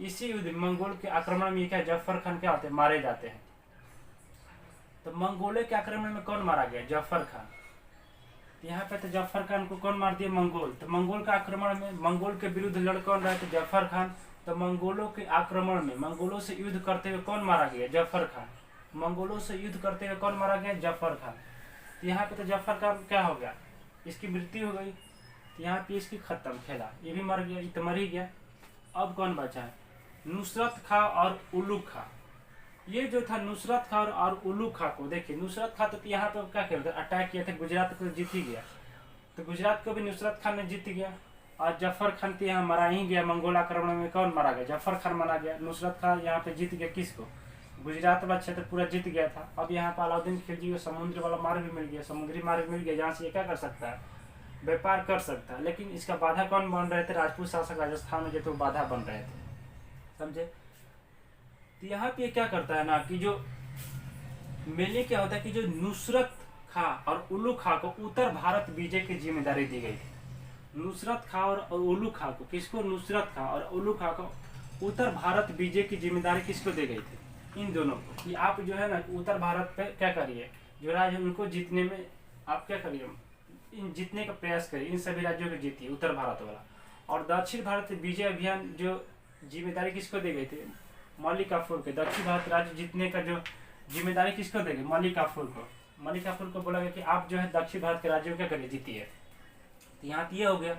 इसी युद्ध मंगोल के आक्रमण में क्या जफर खान क्या होते हैं, मारे जाते हैं। तो मंगोलों के आक्रमण में कौन मारा गया? जफर खान। यहाँ पे तो जफर खान को कौन मार दिया? मंगोल। तो मंगोल के आक्रमण में मंगोल के विरुद्ध लड़ कौन रहे थे? जफर खान। तो मंगोलों के आक्रमण में मंगोलों से युद्ध करते हुए कौन मारा गया? जफर खान। मंगोलों से युद्ध करते हुए कौन मारा गया? जफर खान। तो यहाँ पे तो जफर खान क्या हो गया, इसकी मृत्यु हो गई। तो यहाँ पे इसकी खत्म खेला, ये भी मर गया, ये तो मर ही गया। अब कौन बचा है? नुसरत खां और उलुग खां। ये जो था नुसरत खां और उलुग खां को देखिए, नुसरत खां तो यहाँ पे क्या किया था, अटैक किया था, गुजरात को जीत ही गया। तो गुजरात को भी नुसरत खान ने जीत गया, और जफर खान तो यहाँ मरा ही गया। मंगोल आक्रमण में कौन मारा गया? जफर खान मारा गया। नुसरत खां यहाँ पे जीत गया, किसको? गुजरात वाला क्षेत्र पूरा जीत गया था। अब यहाँ पे अलाउद्दीन खिलजी को समुद्र वाला मार्ग भी मिल गया, समुद्री मार्ग मिल गया, जहाँ से ये क्या कर सकता है, व्यापार कर सकता है। लेकिन इसका बाधा कौन बन रहे थे? राजपूत शासक राजस्थान में जो तो बाधा बन रहे थे, समझे। तो यहाँ पे क्या करता है ना कि जो मेले क्या होता है कि जो नुसरत खां और उलुग खां को उत्तर भारत विजय की जिम्मेदारी दी गई थी। नुसरत खां और उलुग खां को, किसको? नुसरत खां और उलुग खां को उत्तर भारत विजय की जिम्मेदारी किसको दी गई थी? इन दोनों को, कि आप जो है ना उत्तर भारत पे क्या करिए, जो राज्य उनको जीतने में आप क्या करिए, इन जीतने का प्रयास करिए, इन सभी राज्यों को जीतिए, उत्तर भारत वाला। और दक्षिण भारत विजय अभियान जो जिम्मेदारी किसको दी गई थी? मलिक काफूर के। दक्षिण भारत राज्य जीतने का जो जिम्मेदारी किसको देंगे? मलिक काफूर को। मलिक काफूर को बोला गया कि आप जो है दक्षिण भारत के राज्यों क्या करिए, जीतिए। तो यहाँ ये हो गया।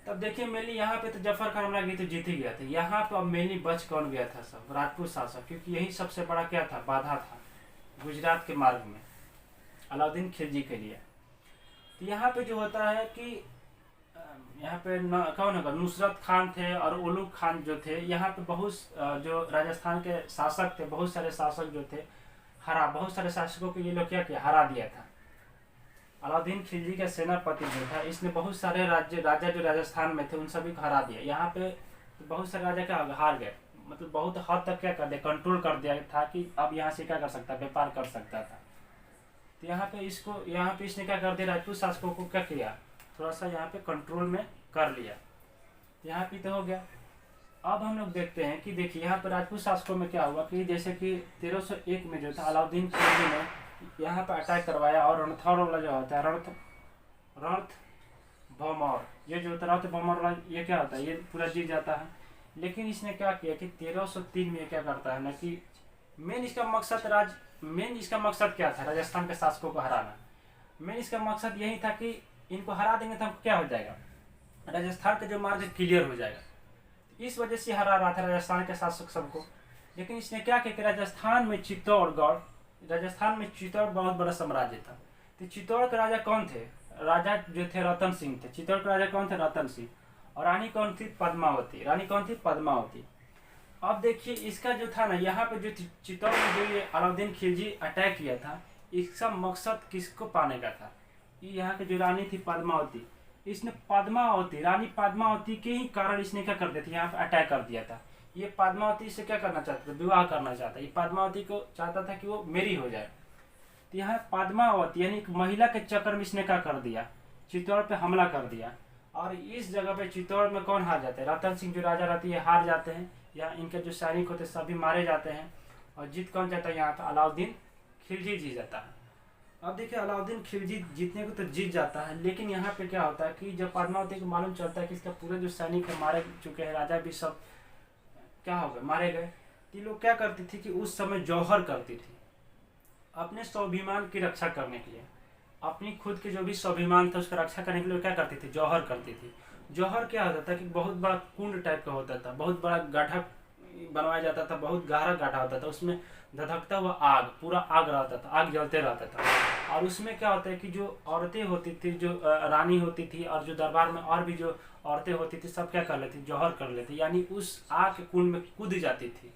तब देखिए मेनली यहाँ पे तो जफर खान मरा गई तो जीत ही गया था। यहाँ पे अब मेनली बच कौन गया था? सब राजपूत शासक, क्योंकि यही सबसे बड़ा क्या था, बाधा था गुजरात के मार्ग में अलाउद्दीन खिलजी के लिए। तो यहाँ पे जो होता है कि यहाँ पे कौन होगा, नुसरत खान थे और उलुग खान जो थे। यहाँ पे बहुत जो राजस्थान के शासक थे, बहुत सारे शासक जो थे बहुत सारे शासकों को ये लोग क्या किया, हरा दिया था। अलाउद्दीन खिलजी का सेनापति जो था, इसने बहुत सारे राजा जो राजस्थान में थे उन सभी को हरा दिया। यहाँ पे बहुत सारे राजा क्या हार गए, मतलब बहुत हद तक क्या कर दिया, कंट्रोल कर दिया था कि अब यहाँ से क्या कर सकता, व्यापार कर सकता था। तो यहाँ पे इसने क्या कर दिया, राजपूत शासकों को क्या किया, थोड़ा सा यहाँ पे कंट्रोल में कर लिया। यहाँ पे तो हो गया। अब हम लोग देखते हैं कि देखिए यहाँ पे राजपूत शासकों में क्या हुआ कि जैसे कि 1301 में जो था अलाउद्दीन खिलजी ने यहाँ पे अटैक करवाया, और रणथंभौर वाला जो होता है रणथंभौर, ये जो होता है रणथंभौर वाला, ये क्या होता है, ये पूरा जीत जाता है। लेकिन इसने क्या किया कि 1303 में क्या करता है ना कि मेन इसका मकसद क्या था, राजस्थान के शासकों को हराना। मेन इसका मकसद यही था कि इनको हरा देंगे तो क्या हो जाएगा, राजस्थान का जो मार्ग क्लियर हो जाएगा। इस वजह से हरा रहा था राजस्थान के शासक सबको। लेकिन इसने क्या किया कि राजस्थान में चित्तौड़ बहुत बड़ा साम्राज्य था। तो चित्तौड़ के राजा कौन थे, राजा जो थे रतन सिंह थे। चित्तौड़ के राजा कौन थे, रतन सिंह। और रानी कौन थी, पद्मावती। अब देखिए इसका जो था ना, यहाँ पे जो चित्तौड़ में जो ये अलाउद्दीन खिलजी अटैक किया था, इसका मकसद किसको पाने का था, यहाँ की जो रानी थी पद्मावती, इसने रानी पद्मावती के ही कारण इसने क्या कर दिया था, यहाँ पे अटैक कर दिया था। ये पद्मावती से क्या करना चाहता था, विवाह करना चाहता। ये पद्मावती को चाहता था कि वो मेरी हो जाए। तो यहाँ पद्मावती यानी महिला के चक्कर में इसने क्या कर दिया, चित्तौड़ पे हमला कर दिया। और इस जगह पे चित्तौड़ में कौन हार जाते हैं, रतन सिंह जो राजा रहते हैं हार जाते हैं, या इनके जो सैनिक होते हैं सभी मारे जाते हैं। और जीत कौन जाता है, यहाँ पे अलाउद्दीन खिलजी जीत जाता है। अब देखिए अलाउद्दीन खिलजी जीतने को तो जीत जाता है, लेकिन यहाँ पे क्या होता है कि जब पद्मावती को मालूम चलता है कि इसका पूरे जो सैनिक है मारे चुके हैं, राजा भी सब क्या हो गए, मारे गए। तो लोग क्या करती थी कि उस समय जौहर करती थी अपने स्वाभिमान की रक्षा करने के लिए। अपनी खुद के जो भी स्वाभिमान था उसका रक्षा करने के लिए क्या करती थी, जौहर करती थी। जौहर क्या होता था कि बहुत बड़ा कुंड टाइप का होता था, बहुत बड़ा गड्ढा बनवाया जाता था, बहुत गहरा गड्ढा होता था, उसमें धधकता हुआ आग, पूरा आग रहता था, आग जलते रहता था। और उसमें क्या होता है कि जो औरतें होती थी, जो रानी होती थी, और जो दरबार में और भी जो औरतें होती थी, सब क्या कर लेती, जौहर कर लेती, यानी उस आग के कुंड में कूद जाती थी।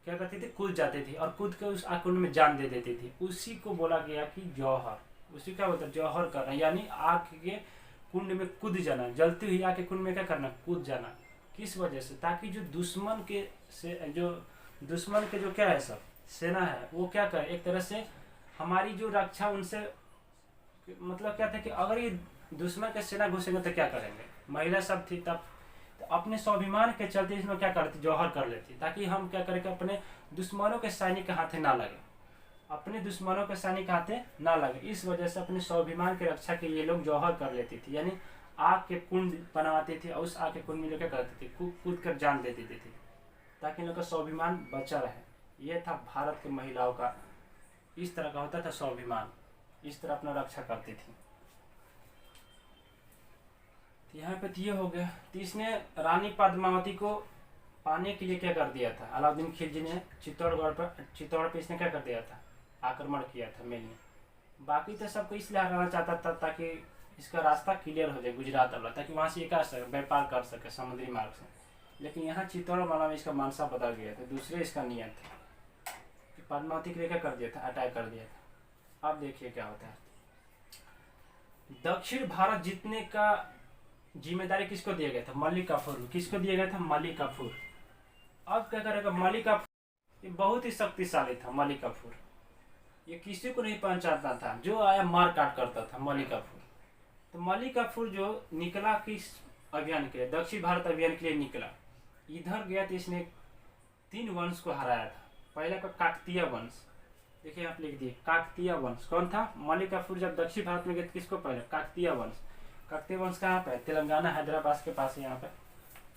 क्या करती थी, कूद जाती थी, और कूद के उस आग कुंड में जान दे देती थी। उसी को बोला गया कि जौहर, उसी क्या बोलता है, जौहर करना, यानी आग के कुंड में कूद जाना, जलती हुई आग के कुंड में क्या करना, कूद जाना। किस वजह से, ताकि जो दुश्मन के जो क्या है सब सेना है, वो क्या करे, एक तरह से हमारी जो रक्षा उनसे, मतलब क्या था कि अगर ये दुश्मन के सेना घुसेंगे तो क्या करेंगे, महिला सब थी तब, तो अपने स्वाभिमान के चलते इसमें क्या करती, जौहर कर लेती, ताकि हम क्या करें कि अपने दुश्मनों के सैनिक के हाथे ना लगे, अपने दुश्मनों के सैनिक हाथे ना लगे। इस वजह से अपने स्वाभिमान की रक्षा के लिए लोग जौहर कर लेती थी, यानी आग के कुंड बनवाती थी, और उस आग के कुंड में लोग क्या करती थी, कूद कर जान दे देती थी, ताकि इन लोग का स्वाभिमान बचा रहे। ये था भारत की महिलाओं का, इस तरह का होता था स्वाभिमान, इस तरह अपना रक्षा करती थी। यहाँ पे ये हो गया। तो इसने रानी पद्मावती को पाने के लिए क्या कर दिया था, अलाउद्दीन खिलजी ने चित्तौड़ पे इसने क्या कर दिया था, आक्रमण किया था मिलने। बाकी तो सबको इसलिए हटाना चाहता था ताकि इसका रास्ता क्लियर हो जाए गुजरात वाला, ताकि वहाँ से ये कर सके, व्यापार कर सके समुद्री मार्ग से। लेकिन यहाँ चित्तौड़ मामला में इसका मनसा बदल गया था, दूसरे इसका नियत था कि पद्मावती के लिए क्या कर दिया था, अटैक कर दिया था। अब देखिए क्या होता है। दक्षिण भारत जीतने का जिम्मेदारी किसको दिया गया था, मलिक काफूर। किसको दिया गया था, मलिक काफूर। अब क्या करेगा मलिक काफूर, ये बहुत ही शक्तिशाली था मलिक काफूर, ये किसी को नहीं पहचानता था, जो आया मार काट करता था मलिक काफूर। तो मलिक काफूर जो निकला किस अभियान के लिए, दक्षिण भारत अभियान के लिए निकला, इधर गया तो इसने 3 वंश को हराया था। पहले का काकतीय वंश, देखिए आप लिख दिए काकतीय वंश। कौन था, मलिक काफूर जब दक्षिण भारत में गए किसको पहले, काकतीय वंश। काकतीय वंश कहाँ पे है, तेलंगाना हैदराबाद के पास है यहाँ पे,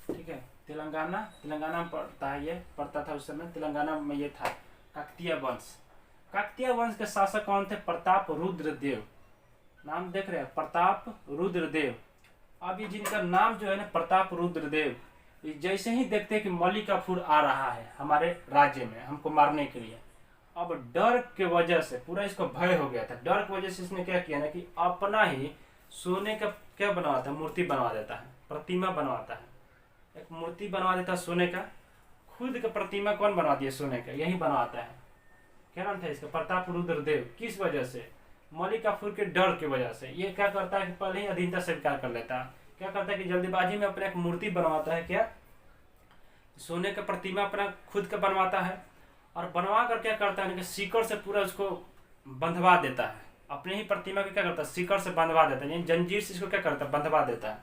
ठीक है, तेलंगाना में पड़ता है, ये पड़ता था उस समय, तेलंगाना में ये था काकतीय वंश। काकतीय वंश के शासक कौन थे, प्रताप रुद्रदेव। नाम देख रहे हैं, प्रताप रुद्रदेव। अब ये जिनका नाम जो है ना प्रताप रुद्रदेव, जैसे ही देखते हैं कि मलिक काफूर आ रहा है हमारे राज्य में हमको मारने के लिए, अब डर के वजह से पूरा इसको भय हो गया था। डर की वजह से इसने क्या किया ना कि अपना ही सोने का क्या बनवाता है, मूर्ति बनवा देता है, प्रतिमा बनवाता है, एक मूर्ति बनवा देता है सोने का। खुद का प्रतिमा कौन बनवा दिया सोने का, यही बनवाता है। क्या नाम था इसका, प्रताप रुद्रदेव। किस वजह से, मलिक काफूर के डर की वजह से। ये क्या करता है कि पहले ही अधीनता स्वीकार कर लेता है। क्या करता है कि जल्दीबाजी में अपने एक मूर्ति बनवाता है, क्या सोने का प्रतिमा अपना खुद का बनवाता है, और बनवा कर क्या करता है कि सीकर से पूरा उसको बंधवा देता है। अपने ही प्रतिमा को क्या करता है, सीकर से बंधवा देता है, यानी जंजीर से इसको क्या करता है, बंधवा देता है।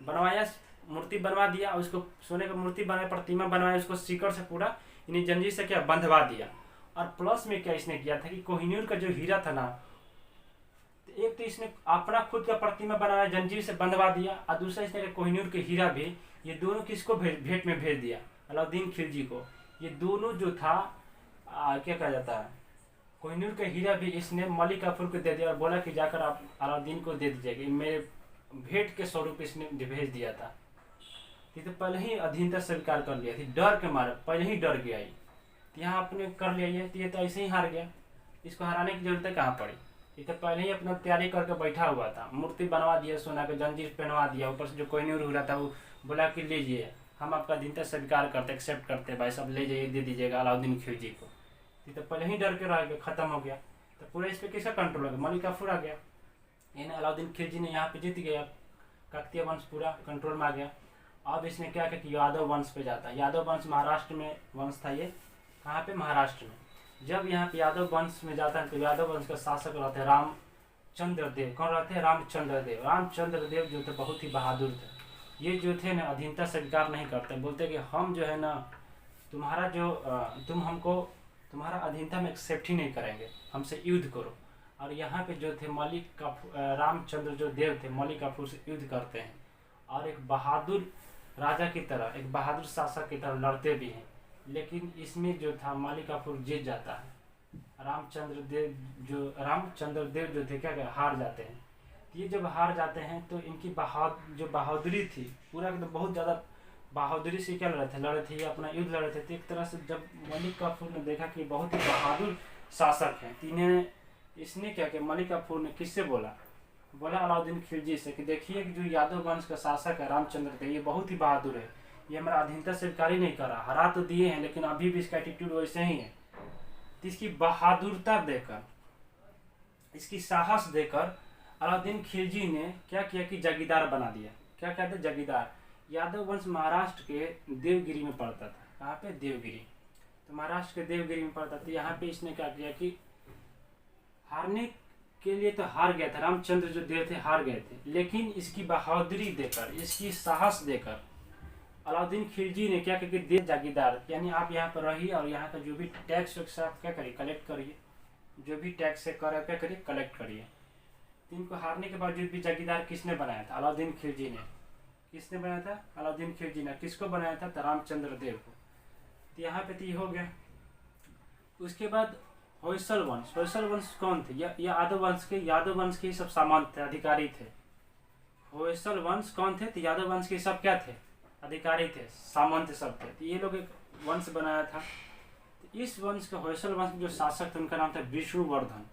बनवाया, मूर्ति बनवा दिया, और उसको सोने का मूर्ति बनाया, प्रतिमा बनवाया, उसको सीकर से पूरा यानी जंजीर से क्या बंधवा दिया। और प्लस में क्या इसने किया था कि कोहिनूर का जो हीरा था ना, एक तो इसने अपना खुद का प्रतिमा बनाया, जंजीर से बंधवा दिया, और दूसरा इसने कोहिनूर के हीरा भी, ये दोनों किसको भेंट में भेज दिया, अलाउद्दीन खिलजी को। ये दोनों जो था क्या कहा जाता है, कोहिनूर का हीरा भी इसने मलिक काफूर को दे दिया, और बोला कि जाकर आप अलाउद्दीन को दे दीजिएगा, मेरे भेंट के स्वरूप इसने भेज दिया था। ये तो पहले ही अधीनता स्वीकार कर लिया थी, डर के मारे पहले ही डर गया। यहाँ आपने कर लिया ये तो ऐसे ही हार गया, इसको हराने की जरूरत कहाँ पड़ी। ये तो पहले ही अपना तैयारी करके बैठा हुआ था, मूर्ति बनवा दिया, सोना का जंजीर पहनवा दिया, ऊपर से जो कोहिनूर हो रहा था वो बोला कि लीजिए, हम आपका अधीनता स्वीकार करते, एक्सेप्ट करते, भाई सब ले जाइए, दे दीजिएगा अलाउद्दीन खिलजी को। ये तो पहले ही डर के रह गया, खत्म हो गया। तो पूरा इस पर किसका कंट्रोल हो गया, मलिक काफूर आ गया। यानी अलाउद्दीन खिलजी ने यहाँ पे जीत गया, काकतीय वंश पूरा कंट्रोल में आ गया। अब इसने क्या किया कि यादव वंश पे जाता है। यादव वंश महाराष्ट्र में वंश था, ये कहाँ पे, महाराष्ट्र में। जब यहाँ पे यादव वंश में जाता है तो यादव वंश का शासक रहते हैं रामचंद्र देव। कौन रहते हैं, रामचंद्र देव। रामचंद्र देव जो थे बहुत ही बहादुर थे। ये जो थे ना अधीनता स्वीकार नहीं करते, बोलते कि हम जो है ना तुम्हारा जो तुम्हारा अधीनता में एक्सेप्ट ही नहीं करेंगे, हमसे युद्ध करो। और यहाँ पे जो थे रामचंद्र जो देव थे मलिक काफूर से युद्ध करते हैं, और एक बहादुर राजा की तरह, एक बहादुर शासक की तरह लड़ते भी हैं। लेकिन इसमें जो था मलिक काफूर जीत जाता है। रामचंद्र देव जो थे क्या हार जाते हैं। ये जब हार जाते हैं तो इनकी जो बहादुरी थी पूरा एकदम बहुत ज़्यादा बहादुरी से क्या लड़े थे ये अपना युद्ध लड़े थे। तो एक तरह से जब मलिक काफूर ने देखा कि बहुत ही बहादुर शासक हैं तो इन्हें इसने क्या किया, मलिक काफूर ने किससे बोला अलाउद्दीन खिलजी से कि देखिए कि जो यादव वंश का शासक है रामचंद्र देव ये बहुत ही बहादुर है, ये हमारा अधीनता स्वीकार ही नहीं कर रहा, हरा तो दिए हैं लेकिन अभी भी इसका एटीट्यूड वैसे ही है। तो इसकी बहादुरता देकर, इसकी साहस देकर अलाउद्दीन खिलजी ने क्या किया कि जागीरदार बना दिया। क्या कहते हैं जागीरदार। यादव वंश महाराष्ट्र के देवगिरी में पड़ता था। कहाँ पे? देवगिरी। तो महाराष्ट्र के देवगिरी में पड़ता था। यहाँ पे इसने क्या किया कि हारने के लिए तो हार गया था, रामचंद्र जो देव थे हार गए थे, लेकिन इसकी बहादुरी देकर, इसकी साहस देकर अलाउद्दीन खिलजी ने क्या किया कि देव जागीरदार, यानी आप यहाँ पर रहिए और यहाँ का जो भी टैक्स आप क्या करिए कलेक्ट करिए, जो भी टैक्स से कर क्या करिए कलेक्ट करिए। तो इनको हारने के बावजूद भी जागीरदार किसने बनाया था? अलाउद्दीन खिलजी ने। किसने बनाया था? अलाउद्दीन खिलजी ने। किसको बनाया था? तो रामचंद्र देव को। तो यहाँ पे तो ये हो गया। उसके बाद होयसल वंश। होयसल वंश कौन थे? यादव वंश के सब सामंत थे, अधिकारी थे। होयसल वंश कौन थे? तो यादव वंश के सब क्या थे? अधिकारी थे, सामंत सब थे। तो ये लोग एक वंश बनाया था। तो इस वंश का होयसल वंश जो शासक थे उनका नाम था विष्णुवर्धन।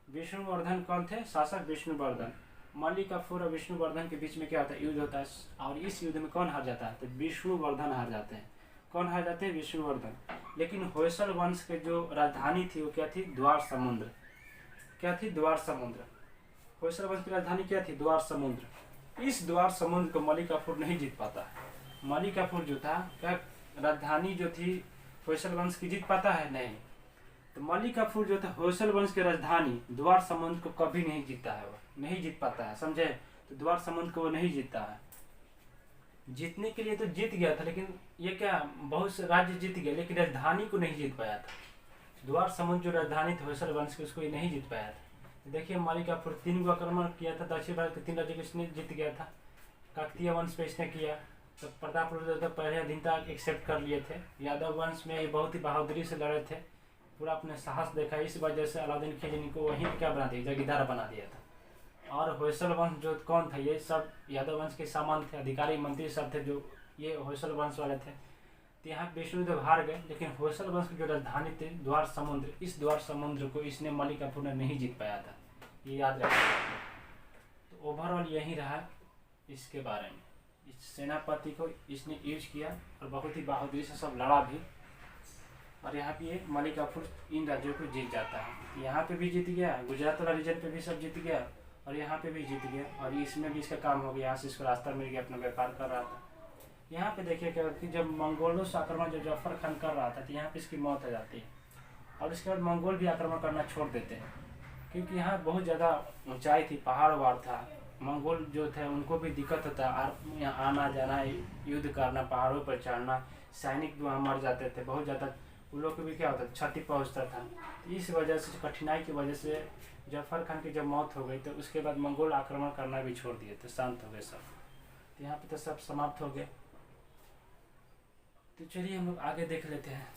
विष्णुवर्धन कौन थे? शासक विष्णुवर्धन। मलिक काफूर और विष्णुवर्धन के बीच में क्या होता है? युद्ध होता है। और इस युद्ध में कौन हार जाता है? तो विष्णुवर्धन हार जाते हैं। कौन हार जाते हैं? विष्णुवर्धन। लेकिन होयसल वंश के जो राजधानी थी वो क्या थी? द्वार समुद्र। क्या थी? द्वार समुद्र। होयसल वंश की राजधानी क्या थी? द्वार समुद्र। इस द्वार समुद्र को मलिक काफूर नहीं जीत पाता। मलिक काफूर जो था क्या राजधानी जो थी होयसल वंश की जीत पाता है? नहीं। तो मलिक काफूर जो था होयसल वंश की राजधानी द्वार समुद्र को कभी नहीं जीतता है, वो नहीं जीत पाता है, समझे? तो द्वार समुद्र को वो नहीं जीतता है। जीतने के लिए तो जीत गया था, लेकिन ये क्या बहुत से राज्य जीत गए लेकिन राजधानी को नहीं जीत पाया था। द्वार समुद्र जो राजधानी थी होयसल वंश की उसको ये नहीं जीत पाया था। तो देखिए मलिक काफूर 3 गो आक्रमण किया था, दक्षिण भारत के 3 राज्यों को इसने जीत गया था। काकतीय वंश पे इसने किया, तो प्रतापरुद्र पहले अधीनता एक्सेप्ट कर लिए थे। यादव वंश में ये बहुत ही बहादुरी से लड़े थे, पूरा अपने साहस देखा, इस वजह से अलाउद्दीन खिलजी को वहीं क्या बना दिया? जागीरदार बना दिया था। और होयसल वंश जो कौन था? ये सब यादव वंश के सामंत थे, अधिकारी मंत्री सब थे जो ये होयसल वंश वाले थे। तो यहाँ विष्णुदेव हार गए, लेकिन होयसल वंश की जो राजधानी थी द्वार समुद्र, इस द्वार समुद्र को इसने मलिक काफूर ने नहीं जीत पाया था, ये याद रखना। तो ओवरऑल यही रहा इसके बारे में। इस सेनापति को इसने यूज किया और बहुत ही बहादुरी से सब लड़ा भी, और यहाँ पे ये मलिक काफूर इन राज्यों को जीत जाता है। यहाँ पे भी जीत गया, गुजरात वाला रीजन पे भी सब जीत गया और यहाँ पे भी जीत गया, और इसमें भी इसका काम हो गया। यहाँ से इसको रास्ता मिल गया, अपना व्यापार कर रहा था। यहाँ पे देखिए क्या कि जब मंगोलों से आक्रमण जब जफर खान कर रहा था तो यहाँ पे इसकी मौत हो जाती है, और इसके बाद मंगोल भी आक्रमण करना छोड़ देते हैं, क्योंकि यहाँ बहुत ज़्यादा ऊंचाई थी, पहाड़ वहाड़ था। मंगोल जो थे उनको भी दिक्कत होता, यहाँ आना जाना, युद्ध करना, पहाड़ों पर चढ़ना, सैनिक वहाँ मर जाते थे, बहुत ज़्यादा उन लोग को भी क्या होता था, क्षति पहुँचता था। इस वजह से कठिनाई की वजह से जफर खान की जब मौत हो गई तो उसके बाद मंगोल आक्रमण करना भी छोड़ दिए थे, शांत हो गए सब। तो यहाँ पे तो सब समाप्त हो गए। तो चलिए हम लोग आगे देख लेते हैं।